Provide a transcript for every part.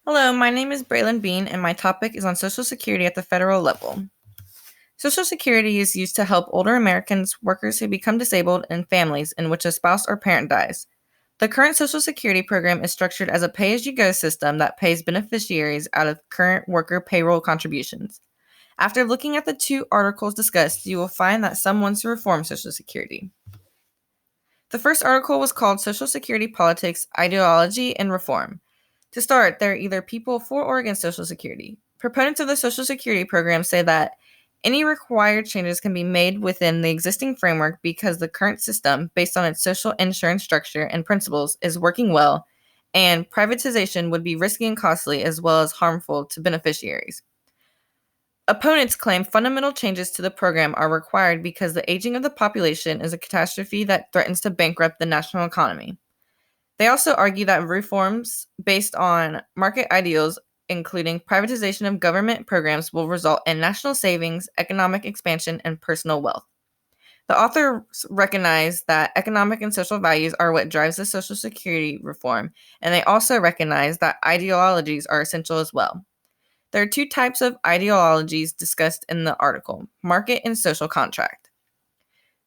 Hello, my name is Braylon Bean, and my topic is on Social Security at the federal level. Social Security is used to help older Americans, workers who become disabled, and families in which a spouse or parent dies. The current Social Security program is structured as a pay as you go system that pays beneficiaries out of current worker payroll contributions. After looking at the two articles discussed, you will find that some wants to reform Social Security. The first article was called Social Security Politics, Ideology, and Reform. To start, there are either people for or against Social Security. Proponents of the Social Security program say that any required changes can be made within the existing framework because the current system, based on its social insurance structure and principles, is working well, and privatization would be risky and costly as well as harmful to beneficiaries. Opponents claim fundamental changes to the program are required because the aging of the population is a catastrophe that threatens to bankrupt the national economy. They also argue that reforms based on market ideals, including privatization of government programs, will result in national savings, economic expansion, and personal wealth. The authors recognize that economic and social values are what drives the Social Security reform, and they also recognize that ideologies are essential as well. There are two types of ideologies discussed in the article: market and social contract.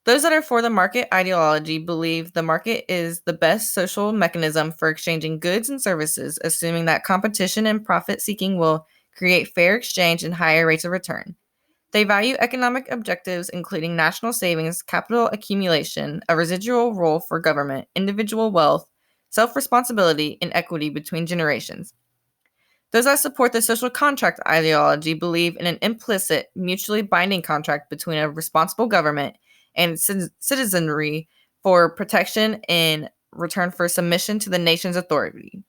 Those that are for the market ideology believe the market is the best social mechanism for exchanging goods and services, assuming that competition and profit seeking will create fair exchange and higher rates of return. They value economic objectives, including national savings, capital accumulation, a residual role for government, individual wealth, self responsibility, and equity between generations. Those that support the social contract ideology believe in an implicit, mutually binding contract between a responsible government and citizenry for protection in return for submission to the nation's authority.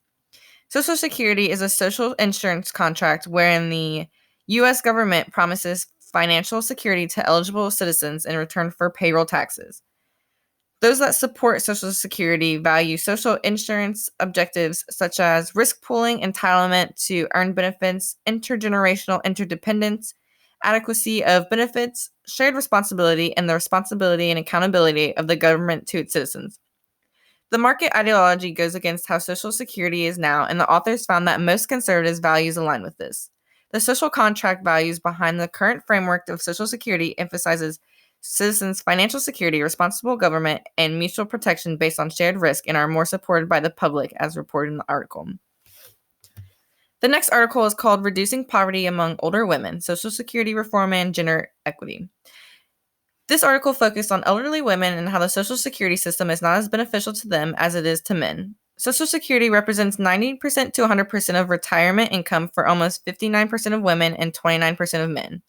Social Security is a social insurance contract wherein the U.S. government promises financial security to eligible citizens in return for payroll taxes. Those that support Social Security value social insurance objectives such as risk pooling, entitlement to earned benefits, intergenerational interdependence, adequacy of benefits, shared responsibility, and the responsibility and accountability of the government to its citizens. The market ideology goes against how Social Security is now, and the authors found that most conservatives' values align with this. The social contract values behind the current framework of Social Security emphasizes citizens' financial security, responsible government, and mutual protection based on shared risk and are more supported by the public, as reported in the article. The next article is called Reducing Poverty Among Older Women, Social Security Reform and Gender Equity. This article focused on elderly women and how the Social Security system is not as beneficial to them as it is to men. Social Security represents 90% to 100% of retirement income for almost 59% of women and 29% of men.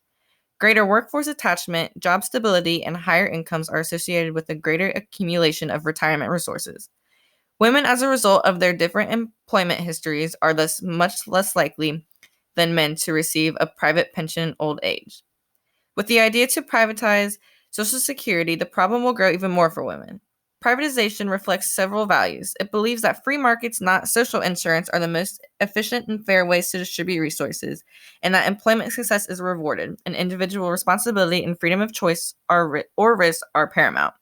Greater workforce attachment, job stability, and higher incomes are associated with a greater accumulation of retirement resources. Women, as a result of their different employment histories, are thus much less likely than men to receive a private pension in old age. With the idea to privatize Social Security, the problem will grow even more for women. Privatization reflects several values. It believes that free markets, not social insurance, are the most efficient and fair ways to distribute resources, and that employment success is rewarded, and individual responsibility and freedom of choice or risk are paramount.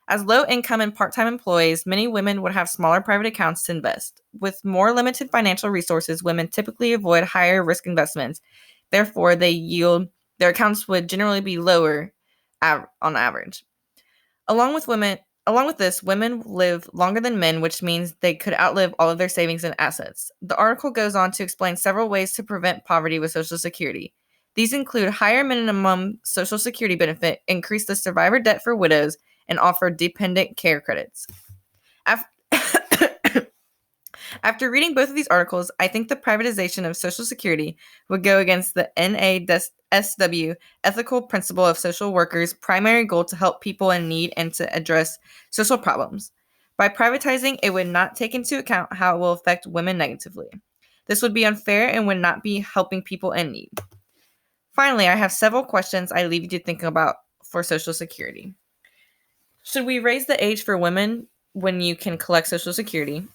As low-income and part-time employees, many women would have smaller private accounts to invest. With more limited financial resources, women typically avoid higher risk investments. Therefore, their accounts would generally be lower on average. Along with this, women live longer than men, which means they could outlive all of their savings and assets. The article goes on to explain several ways to prevent poverty with Social Security. These include higher minimum Social Security benefit, increase the survivor debt for widows, and offer dependent care credits. After reading both of these articles, I think the privatization of Social Security would go against the NASW ethical principle of social workers' primary goal to help people in need and to address social problems. By privatizing, it would not take into account how it will affect women negatively. This would be unfair and would not be helping people in need. Finally, I have several questions I leave you to think about for Social Security. Should we raise the age for women when you can collect Social Security?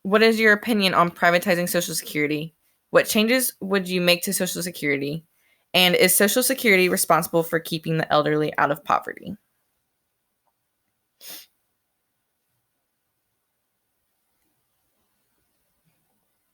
What is your opinion on privatizing Social Security? What changes would you make to Social Security? And is Social Security responsible for keeping the elderly out of poverty?